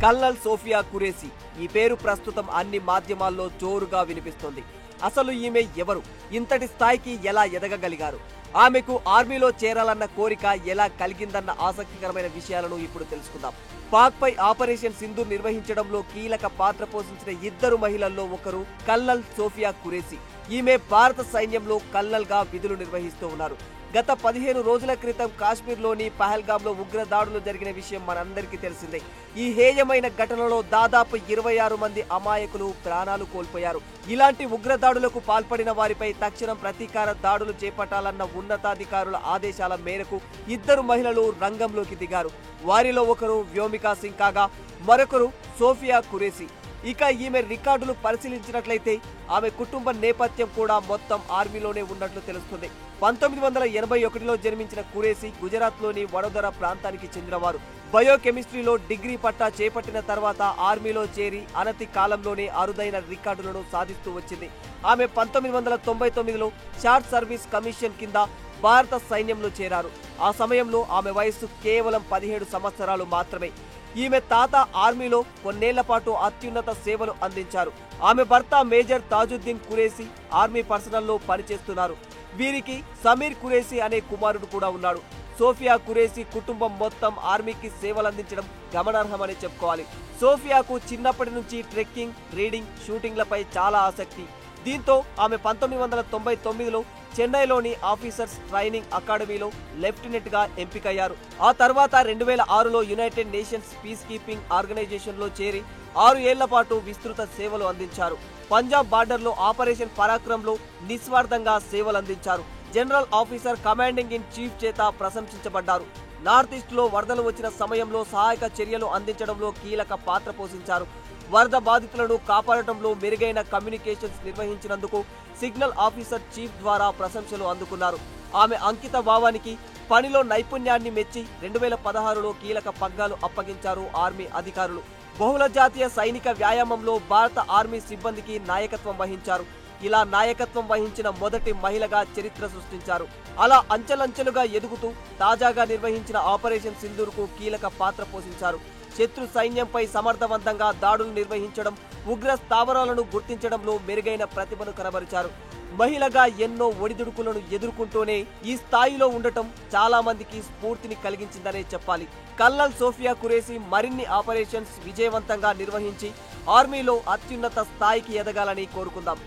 Colonel Sophia Qureshi ఈ పేరు ప్రస్తుతం అన్ని మాధ్యమాల్లో జోరుగా వినిపిస్తుంది. అసలు ఈమె ఎవరు? ఇంతటి స్థాయికి ఎలా ఎదగగలిగారు? ఆమెకు ఆర్మీలో చేరాలన్న కోరిక ఎలా కలిగిందన్న ఆసక్తికరమైన విషయాలను ఇప్పుడు తెలుసుకుందాం. పాక్పై ఆపరేషన్ సింధూర్ నిర్వహించడంలో కీలక పాత్ర పోషించిన ఇద్దరు మహిళల్లో ఒకరు కల్నల్ సోఫియా ఖురేషీ. ఈమె భారత సైన్యంలో కల్నల్గా విధులు నిర్వహిస్తూ ఉన్నారు. గత 15 రోజుల క్రితం కాశ్మీర్లోని పహల్గామ్లో ఉగ్ర దాడులు జరిగిన విషయం మనందరికీ తెలిసిందే. ఈ హేయమైన ఘటనలో దాదాపు 26 మంది అమాయకులు ప్రాణాలు కోల్పోయారు. ఇలాంటి ఉగ్ర దాడులకు పాల్పడిన వారిపై తక్షణం ప్రతీకార దాడులు చేపట్టాలన్న ఉన్నతాధికారుల ఆదేశాల మేరకు ఇద్దరు మహిళలు రంగంలోకి దిగారు. వారిలో ఒకరు వ్యోమికా సింగ్ కాగా మరొకరు సోఫియా ఖురేషీ. ఇక ఈమె రికార్డులు పరిశీలించినట్లయితే ఆమె కుటుంబ నేపథ్యం కూడా మొత్తం ఆర్మీలోనే ఉన్నట్లు తెలుస్తుంది. 1981లో జన్మించిన ఖురేషీ గుజరాత్లోని వడోదర ప్రాంతానికి చెందినవారు. బయోకెమిస్ట్రీలో డిగ్రీ పట్టా చేపట్టిన తర్వాత ఆర్మీలో చేరి అనతి కాలంలోనే అరుదైన రికార్డులను సాధిస్తూ వచ్చింది. ఆమె 1999లో షార్ట్ సర్వీస్ కమిషన్ కింద భారత సైన్యంలో చేరారు. ఆ సమయంలో ఆమె వయస్సు కేవలం 17 సంవత్సరాలు మాత్రమే. ఈమె తాత ఆర్మీలో కొన్నేళ్ల పాటు అత్యున్నత సేవలు అందించారు. ఆమె భర్త మేజర్ తాజుద్దీన్ ఖురేషీ ఆర్మీ పర్సనల్లో పనిచేస్తున్నారు. వీరికి సమీర్ ఖురేషీ అనే కుమారుడు కూడా ఉన్నాడు. సోఫియా ఖురేషీ కుటుంబం మొత్తం ఆర్మీకి సేవలందించడం గమనార్హమని చెప్పుకోవాలి. సోఫియాకు చిన్నప్పటి నుంచి ట్రెక్కింగ్, రీడింగ్, షూటింగ్లపై చాలా ఆసక్తి. దీంతో ఆమె 1999లో చెన్నైలోని ఆఫీసర్స్ ట్రైనింగ్ అకాడమీలో లెఫ్టినెంట్ గా ఎంపికయ్యారు. ఆ తర్వాత 2006లో యునైటెడ్ నేషన్స్ పీస్ కీపింగ్ ఆర్గనైజేషన్లో చేరి 6 ఏళ్ల పాటు విస్తృత సేవలు అందించారు. పంజాబ్ బార్డర్లో ఆపరేషన్ పరాక్రమ్లో నిస్వార్థంగా సేవలు అందించారు. General officer commanding in chief చేత ప్రశంసించబడ్డారు. నార్త్ ఈస్ట్ లో వరదలు వచ్చిన సమయంలో సహాయక చర్యలు అందించడంలో కీలక పాత్ర పోషించారు. వరద బాధితులను కాపాడటంలో మెరుగైన కమ్యూనికేషన్స్ నిర్వహించినందుకు సిగ్నల్ ఆఫీసర్ చీఫ్ ద్వారా ప్రశంసలు అందుకున్నారు. ఆమె అంకిత భావానికి, పనిలో నైపుణ్యాన్ని మెచ్చి 2016లో కీలక పగ్గాలు అప్పగించారు ఆర్మీ అధికారులు. బహుళ జాతీయ సైనిక వ్యాయామంలో భారత ఆర్మీ సిబ్బందికి నాయకత్వం వహించారు. ఇలా నాయకత్వం వహించిన మొదటి మహిళగా చరిత్ర సృష్టించారు. అలా అంచెలంచెలుగా ఎదుగుతూ తాజాగా నిర్వహించిన ఆపరేషన్ సింధూర్కు కీలక పాత్ర పోషించారు. శత్రు సైన్యంపై సమర్థవంతంగా దాడులు నిర్వహించడం, ఉగ్ర స్థావరాలను గుర్తించడంలో మెరుగైన ప్రతిభను కనబరిచారు. మహిళగా ఎన్నో ఒడిదుడుకులను ఎదుర్కొంటూనే ఈ స్థాయిలో ఉండటం చాలా మందికి స్ఫూర్తిని కలిగించిందనే చెప్పాలి. కల్నల్ సోఫియా ఖురేషీ మరిన్ని ఆపరేషన్స్ విజయవంతంగా నిర్వహించి ఆర్మీలో అత్యున్నత స్థాయికి ఎదగాలని కోరుకుందాం.